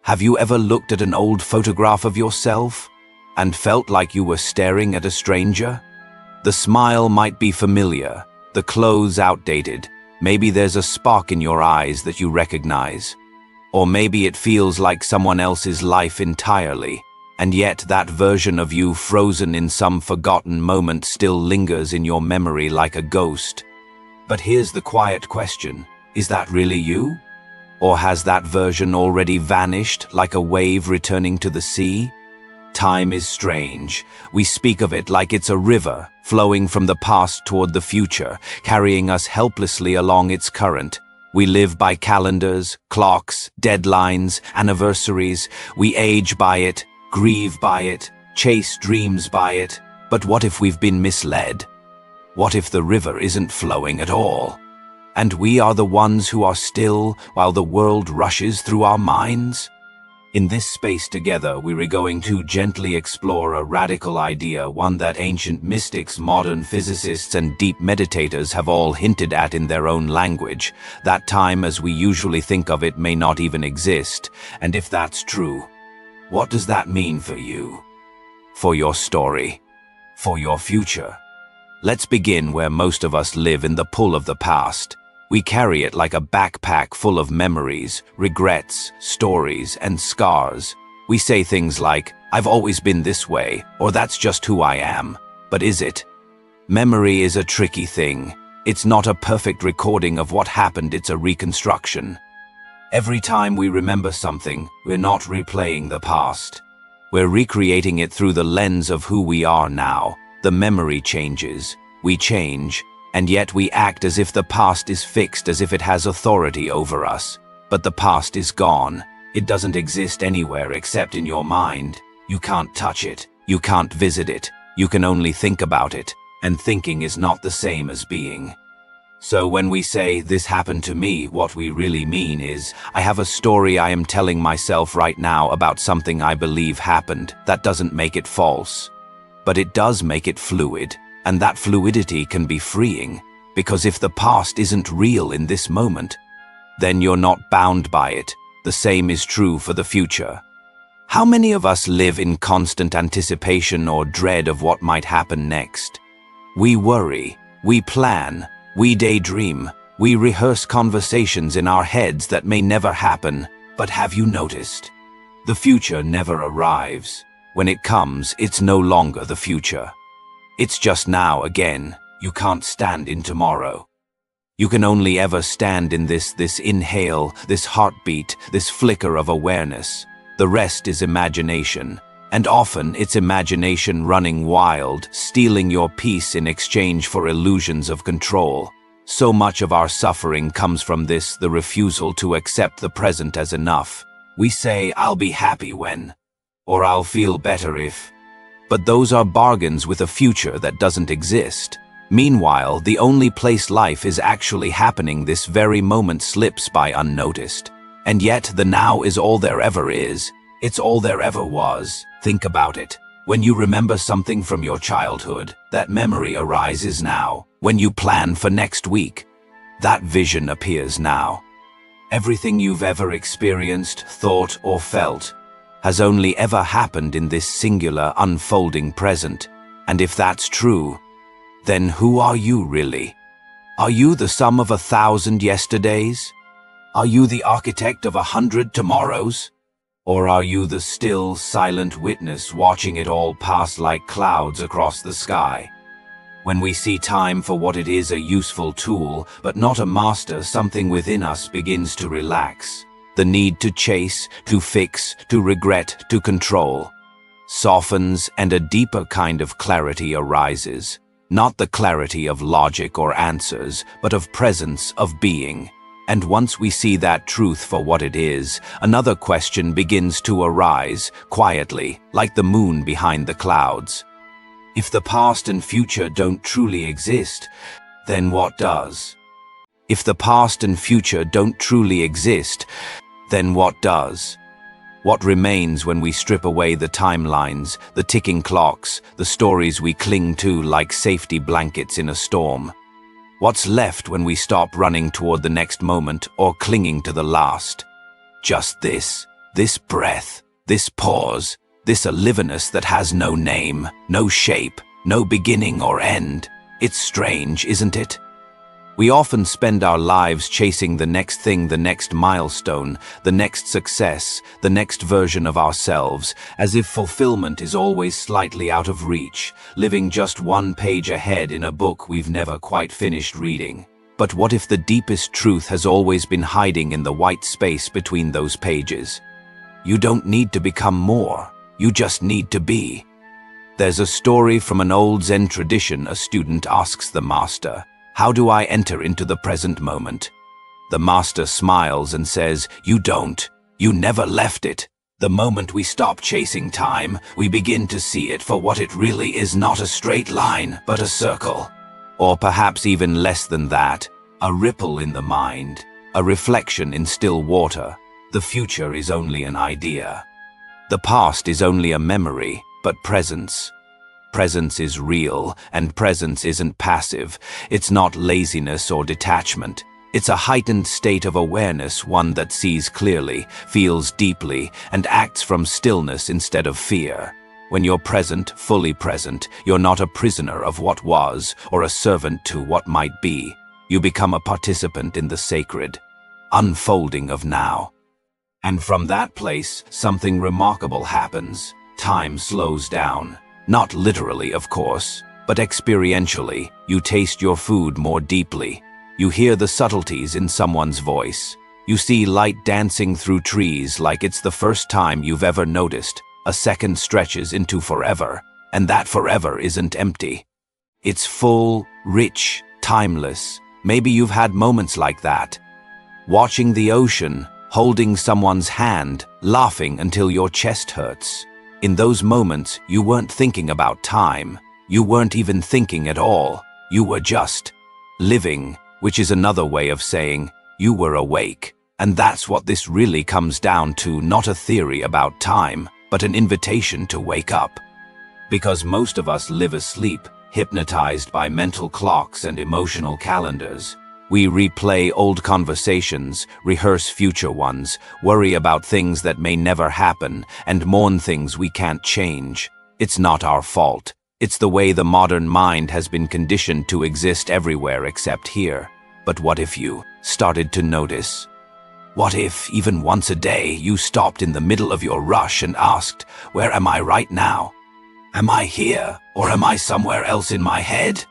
Have you ever looked at an old photograph of yourself and felt like you were staring at a stranger? The smile might be familiar, the clothes outdated. Maybe there's a spark in your eyes that you recognize. Or maybe it feels like someone else's life entirely, and yet that version of you frozen in some forgotten moment still lingers in your memory like a ghost. But here's the quiet question: is that really you? Or has that version already vanished like a wave returning to the sea? Time is strange. We speak of it like it's a river flowing from the past toward the future, carrying us helplessly along its current. We live by calendars, clocks, deadlines, anniversaries. We age by it, grieve by it, chase dreams by it. But what if we've been misled? What if the river isn't flowing at all? And we are the ones who are still while the world rushes through our minds? In this space together, we're going to gently explore a radical idea, one that ancient mystics, modern physicists, and deep meditators have all hinted at in their own language. That time as we usually think of it may not even exist. And if that's true, what does that mean for you? For your story? For your future? Let's begin where most of us live, in the pull of the past. We carry it like a backpack full of memories, regrets, stories, and scars. We say things like, "I've always been this way," or "that's just who I am." But is it? Memory is a tricky thing. It's not a perfect recording of what happened, it's a reconstruction. Every time we remember something, we're not replaying the past. We're recreating it through the lens of who we are now. The memory changes, we change, and yet we act as if the past is fixed, as if it has authority over us. But the past is gone. It doesn't exist anywhere except in your mind. You can't touch it. You can't visit it. You can only think about it. And thinking is not the same as being. So when we say, "This happened to me," what we really mean is, I have a story I am telling myself right now about something I believe happened. That doesn't make it false. But it does make it fluid. And that fluidity can be freeing, because if the past isn't real in this moment, then you're not bound by it. The same is true for the future. How many of us live in constant anticipation or dread of what might happen next? We worry, we plan, we daydream, we rehearse conversations in our heads that may never happen. But have you noticed? The future never arrives. When it comes, it's no longer the future. It's just now again. You can't stand in tomorrow. You can only ever stand in this inhale, this heartbeat, this flicker of awareness. The rest is imagination. And often it's imagination running wild, stealing your peace in exchange for illusions of control. So much of our suffering comes from this, the refusal to accept the present as enough. We say, "I'll be happy when," or "I'll feel better if." But those are bargains with a future that doesn't exist. Meanwhile, the only place life is actually happening this very moment slips by unnoticed. And yet, the now is all there ever is. It's all there ever was. Think about it. When you remember something from your childhood, that memory arises now. When you plan for next week, that vision appears now. Everything you've ever experienced, thought, or felt has only ever happened in this singular, unfolding present. And if that's true, then who are you really? Are you the sum of 1,000 yesterdays? Are you the architect of 100 tomorrows? Or are you the still, silent witness watching it all pass like clouds across the sky? When we see time for what it is, a useful tool, but not a master, something within us begins to relax. The need to chase, to fix, to regret, to control softens, and a deeper kind of clarity arises. Not the clarity of logic or answers, but of presence, of being. And once we see that truth for what it is, another question begins to arise, quietly, like the moon behind the clouds. If the past and future don't truly exist, then what does? If the past and future don't truly exist, then what does? What remains when we strip away the timelines, the ticking clocks, the stories we cling to like safety blankets in a storm? What's left when we stop running toward the next moment or clinging to the last? Just this, This breath, this pause, this aliveness that has no name, no shape, no beginning or end. It's strange, isn't it? We often spend our lives chasing the next thing, the next milestone, the next success, the next version of ourselves, as if fulfillment is always slightly out of reach, living just one page ahead in a book we've never quite finished reading. But what if the deepest truth has always been hiding in the white space between those pages? You don't need to become more, you just need to be. There's a story from an old Zen tradition. A student asks the master, "How do I enter into the present moment?" The master smiles and says, "You don't. You never left it. The moment we stop chasing time, we begin to see it for what it really is, not a straight line, but a circle. Or perhaps even less than that, a ripple in the mind, a reflection in still water. The future is only an idea. The past is only a memory, but presence. Presence is real, and presence isn't passive. It's not laziness or detachment. It's a heightened state of awareness, one that sees clearly, feels deeply, and acts from stillness instead of fear. When you're present, fully present, you're not a prisoner of what was, or a servant to what might be. You become a participant in the sacred unfolding of now. And from that place, something remarkable happens. Time slows down. Not literally, of course, but experientially. You taste your food more deeply. You hear the subtleties in someone's voice. You see light dancing through trees like it's the first time you've ever noticed. A second stretches into forever, and that forever isn't empty. It's full, rich, timeless. Maybe you've had moments like that. Watching the ocean, holding someone's hand, laughing until your chest hurts. In those moments, you weren't thinking about time. You weren't even thinking at all. You were just living, which is another way of saying you were awake. And that's what this really comes down to, not a theory about time, but an invitation to wake up. Because most of us live asleep, hypnotized by mental clocks and emotional calendars. We replay old conversations, rehearse future ones, worry about things that may never happen, and mourn things we can't change. It's not our fault. It's the way the modern mind has been conditioned to exist everywhere except here. But what if you started to notice? What if, even once a day, you stopped in the middle of your rush and asked, "Where am I right now? Am I here, or am I somewhere else in my head?"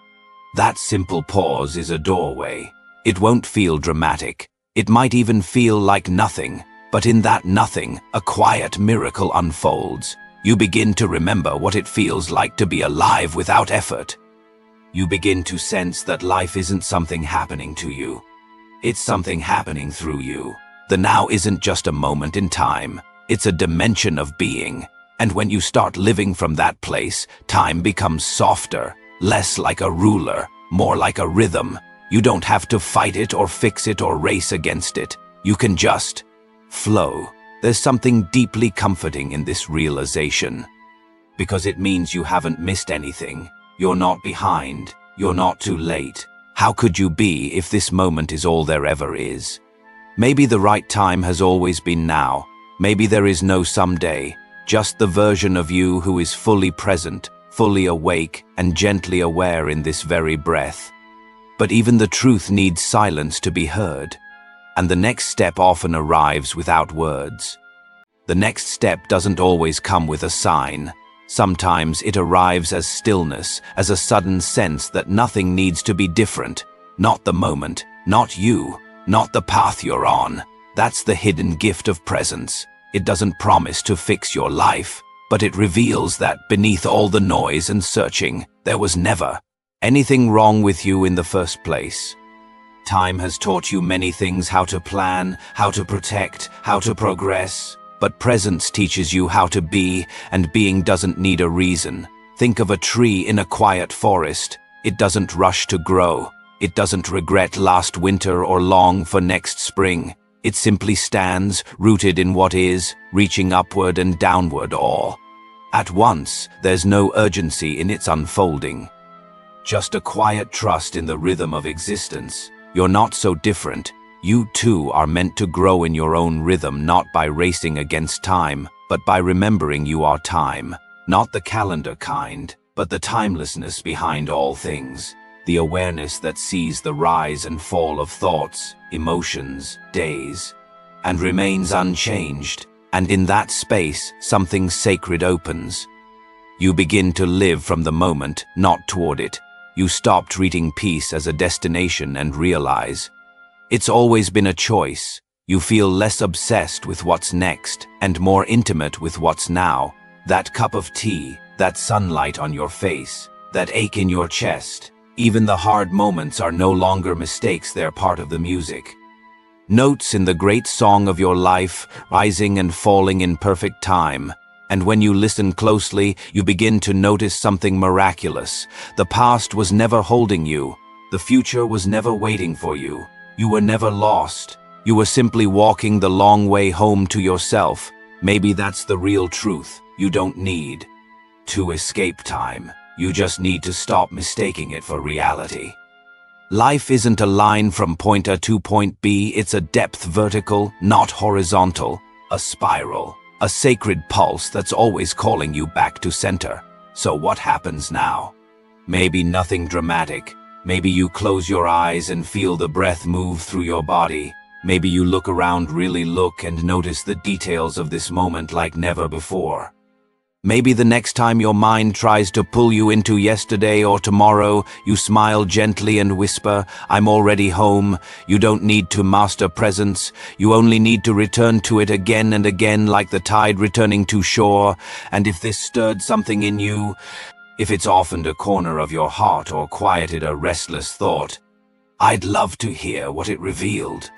That simple pause is a doorway. It won't feel dramatic. It might even feel like nothing. But in that nothing, a quiet miracle unfolds. You begin to remember what it feels like to be alive without effort. You begin to sense that life isn't something happening to you. It's something happening through you. The now isn't just a moment in time. It's a dimension of being. And when you start living from that place, time becomes softer, less like a ruler, more like a rhythm. You don't have to fight it or fix it or race against it. You can just flow. There's something deeply comforting in this realization. Because it means you haven't missed anything. You're not behind. You're not too late. How could you be if this moment is all there ever is? Maybe the right time has always been now. Maybe there is no someday. Just the version of you who is fully present, fully awake, and gently aware in this very breath. But even the truth needs silence to be heard. And the next step often arrives without words. The next step doesn't always come with a sign. Sometimes it arrives as stillness, as a sudden sense that nothing needs to be different. Not the moment, not you, not the path you're on. That's the hidden gift of presence. It doesn't promise to fix your life, but it reveals that beneath all the noise and searching, there was never anything wrong with you in the first place. Time has taught you many things: how to plan, how to protect, how to progress. But presence teaches you how to be, and being doesn't need a reason. Think of a tree in a quiet forest. It doesn't rush to grow. It doesn't regret last winter or long for next spring. It simply stands, rooted in what is, reaching upward and downward all at once. There's no urgency in its unfolding. Just a quiet trust in the rhythm of existence. You're not so different. You too are meant to grow in your own rhythm, not by racing against time, but by remembering you are time. Not the calendar kind, but the timelessness behind all things. The awareness that sees the rise and fall of thoughts, emotions, days, and remains unchanged. And in that space, something sacred opens. You begin to live from the moment, not toward it. You stop treating peace as a destination and realize it's always been a choice. You feel less obsessed with what's next and more intimate with what's now. That cup of tea, that sunlight on your face, that ache in your chest. Even the hard moments are no longer mistakes, they're part of the music. Notes in the great song of your life, rising and falling in perfect time. And when you listen closely, you begin to notice something miraculous. The past was never holding you. The future was never waiting for you. You were never lost. You were simply walking the long way home to yourself. Maybe that's the real truth. You don't need to escape time. You just need to stop mistaking it for reality. Life isn't a line from point A to point B. It's a depth vertical, not horizontal. A spiral. A sacred pulse that's always calling you back to center. So what happens now? Maybe nothing dramatic. Maybe you close your eyes and feel the breath move through your body. Maybe you look around, really look, and notice the details of this moment like never before. Maybe the next time your mind tries to pull you into yesterday or tomorrow, you smile gently and whisper, "I'm already home." You don't need to master presence. You only need to return to it again and again, like the tide returning to shore. And if this stirred something in you, if it's softened a corner of your heart or quieted a restless thought, I'd love to hear what it revealed.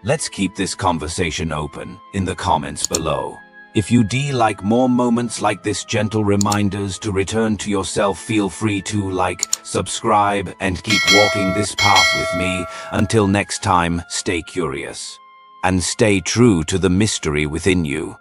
Let's keep this conversation open in the comments below. If you like more moments like this, gentle reminders to return to yourself, feel free to like, subscribe, and keep walking this path with me. Until next time, stay curious and stay true to the mystery within you.